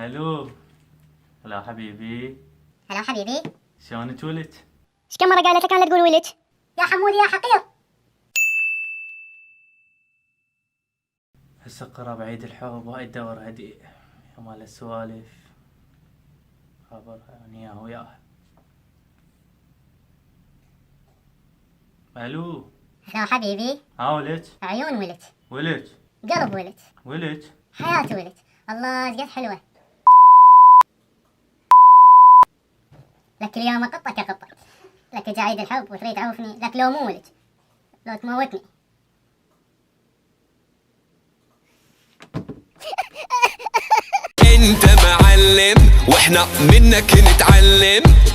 الو. هلا حبيبي. هلا حبيبي. شلونك ولد؟ ايش كم مرة قالت لك انا لا تقول ولد؟ يا حمود يا حقير. هسه قرب عيد الحب وهاي الدور هدي يا مال السوالف. خبر انا اياه وياه. الو. هلا حبيبي. ولد؟ عيون ولد. ولد؟ قلب ولد. ولد؟ حياة ولد. الله قد حلوة. لك اليوم قطة كقطة. لك جاي عيد الحب وتريد تعوفني. لك لو مو ولد لو تموتني. انت معلم واحنا منك نتعلم.